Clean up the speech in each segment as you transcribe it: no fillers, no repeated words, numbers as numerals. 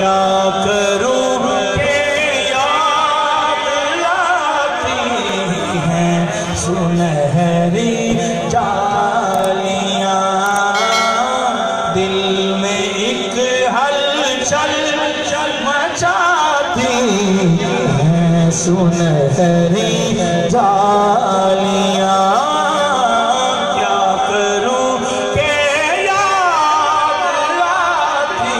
क्या करूं के याद आती हैं सुनहरी जालियां, दिल में एक हलचल मचाती हैं सुनहरी जालियां। क्या करूं के याद आती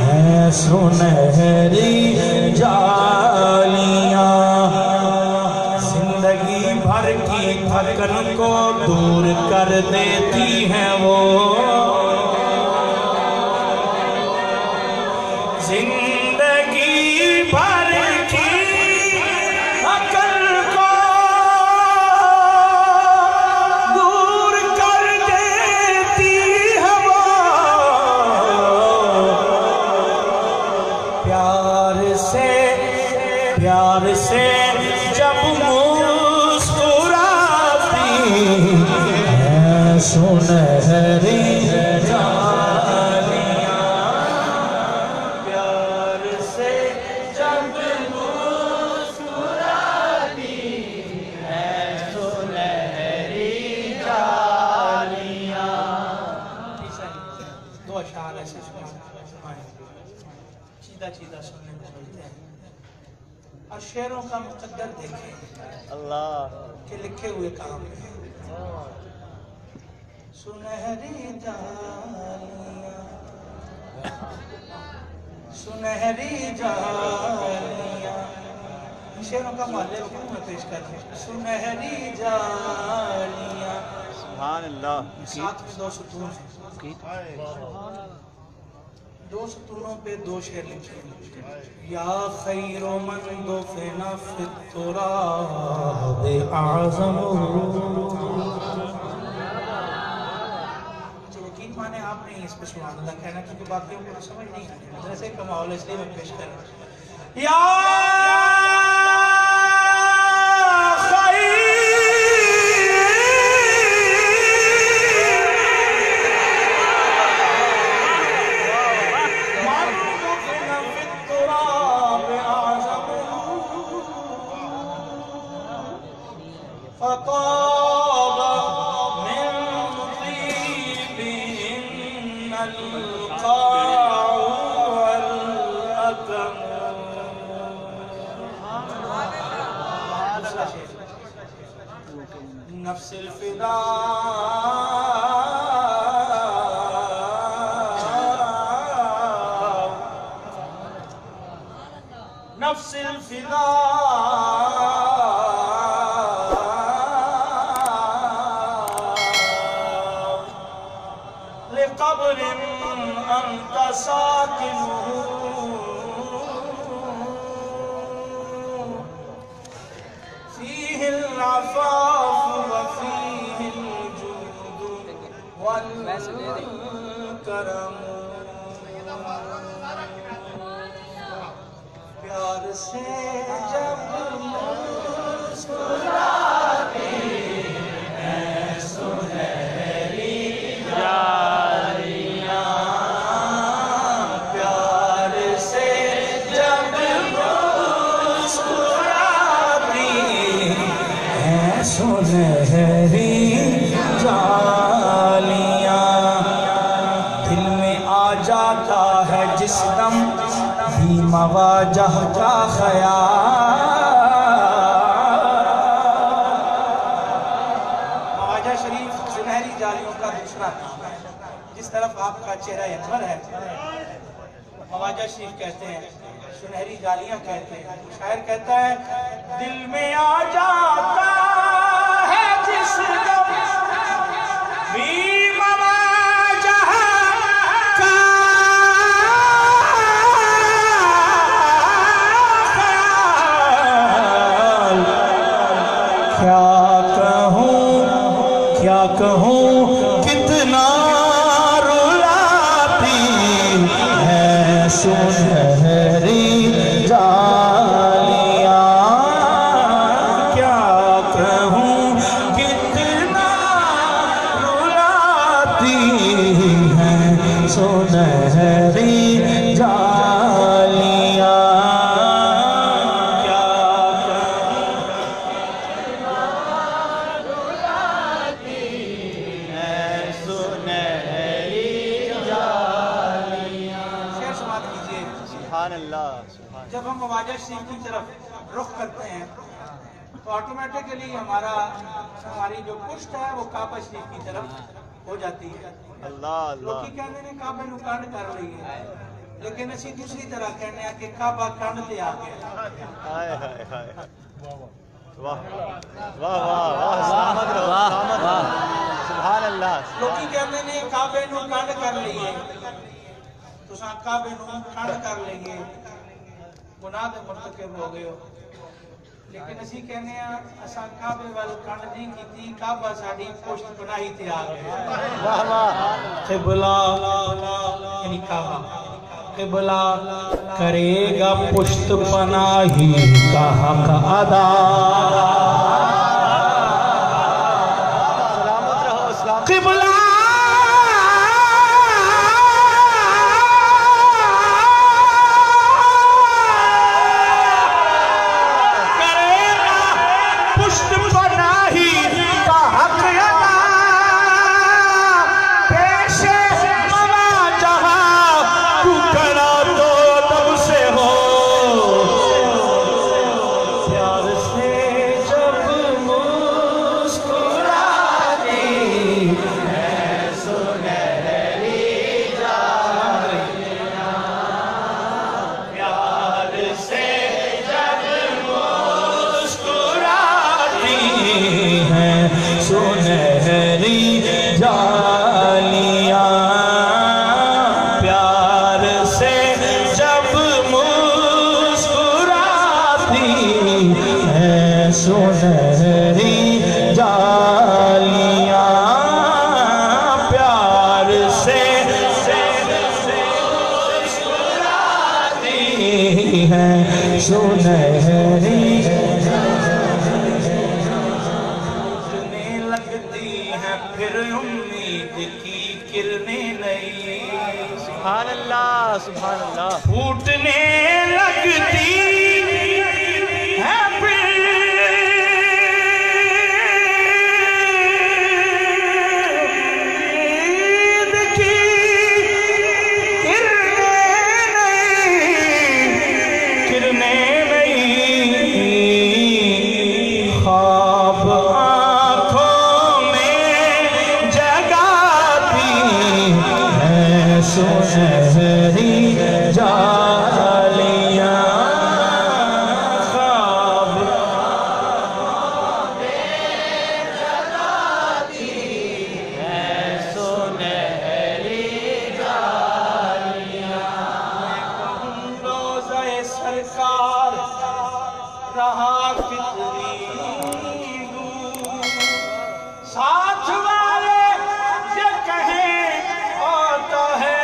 हैं सुनहरी जालियां। जिंदगी भर की थकन को दूर कर देती हैं वो, जिंदगी भर की थकन को दूर कर देती है वो। प्यार से जब मुस्कुराती हैं सुनहरी जालियां, प्यार से जब मुस्कुराती हैं सुनहरी जालियां। दो अशार ऐसे सीधा सीधा सुनने को मिलते हैं और शेरों का मुकद्दर देखें अल्लाह के लिखे हुए काम में। सुनहरी जालियां, सुनहरी जालियां, शेरों का मालिक क्यों मैं पेश कर रहा हूं। सुनहरी जालियां, सुभान अल्लाह। साथ में दो सुतून, दो सुतूनों पे दो शेर लिखे। या खैरो मन दो फेना फितरा बे आज़म, यकीन माने आप नहीं इस पे सुभान अल्लाह कहना, क्योंकि बाकियों को समझ नहीं आती। मदरसे का माहौल इसलिए मैं पेश कर रहा हूं। या नफ्सिल फिदा नफ्सिल फिदा लिक़ब्रिन अंत साकिनुहु फीहिल अफ़ाफ़ व फीहिल जूद वल करम। प्यार से जब मुस्कुराती हैं सुनहरी जालियां, प्यार से जब मुस्कुराती हैं सुनहरी जालियां। दिल में आ जाता है जिस दम भी मवाजह का ख्याल। मवाजा शरीफ सुनहरी जालियों का दूसरा नाम है। जिस तरफ आपका चेहरा अनवर है मवाजा शरीफ कहते हैं, सुनहरी जालियां कहते हैं। शायर कहता है दिल में आ जाता है जिस दम भी मवाजह का क्या कहूँ कितना रुलाती है सुनहरी जालियां। क्या कहूँ कितना रुलाती है सुनहरी जालियां। सुभान अल्लाह। जब हम ख्वाजा शरीफ की तरफ रुख करते हैं तो ऑटोमेटिकली हमारी जो पुश्त है वो काबा शरीफ की तरफ हो जाती है। अल्लाह अल्लाह। लोग कहते हैं काबे नूं कंड कर रही है, लेकिन असी दूसरी तरह कहने हैं कि काबा कंड ते आ गया। हाय हाय हाय, वाह वाह वाह वाह, सलामत रहो, सलामत रहो, सुभान अल्लाह। लोग कहते हैं काबे नूं कंड कर लईए, तुसां काबे नूं कंड कर लईए, गुनाह दे मुर्तकिब हो गए हो। लेकिन असी कहने असा काबे वाल कंड नहीं की, काबा साडी पुश्त बनाई ते आ गया। वाह वाह। क़िबला यानी काबा, क़िबला करेगा पुश्त पनाही का हक अदा। सलामत रहो, सलामत। क़िबला सुभान अल्लाह, सुभान अल्लाह। फूटने लगती है फिर की किरणें नहीं, ख्वाब आँखों में जगाती है सुनहरी जालियां। ख्वाब जगाती है सुनहरी जालियां। रोज़े सरकार रहा कितनी दूर, साथ वाले ये कहें आता है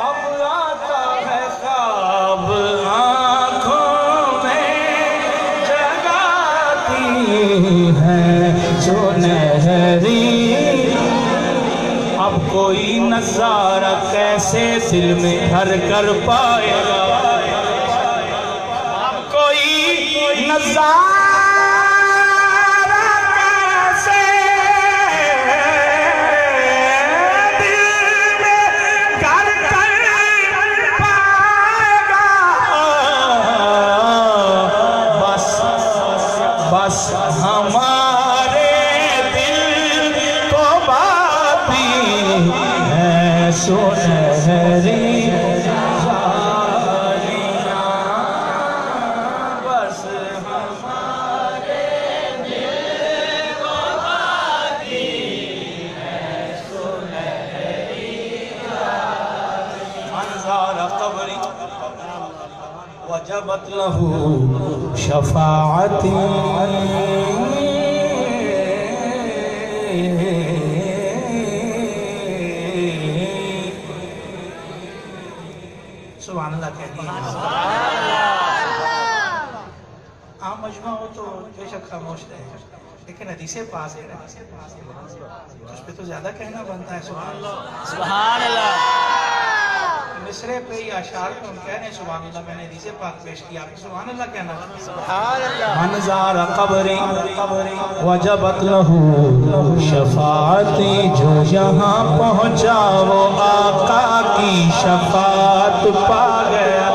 अब आता है ख्वाब आँखों में जगाती है सुनहरी। अब कोई नज़ारा कैसे दिल में घर कर पाएगा, अब कोई नज़ारा कैसे दिल में घर कर पाएगा। बस बस हमारे दिल को बाती है सुनहरी जालियां। बस हमारे दिल को बाती है सुनहरी जालियां। मंज़ार क़ब्री वजबत लहू शफाअती। सुभान अल्लाह कहती है। आम मजमा हो तो बेशक खामोश रहे, लेकिन हदीसे पास है उस पे तो ज्यादा कहना बनता है। सुभान अल्लाह, सुभान अल्लाह। मिसरे पे या अशार पे हम कह रहे हैं सुभान अल्लाह, मैंने हदीसे पाक पेश किया, आप सुभान अल्लाह कहना। सुभान अल्लाह। मंज़ार क़ब्री वजबत लहू शफाअती, जो यहाँ पहुँचा वो आका की शफाअत पा गया।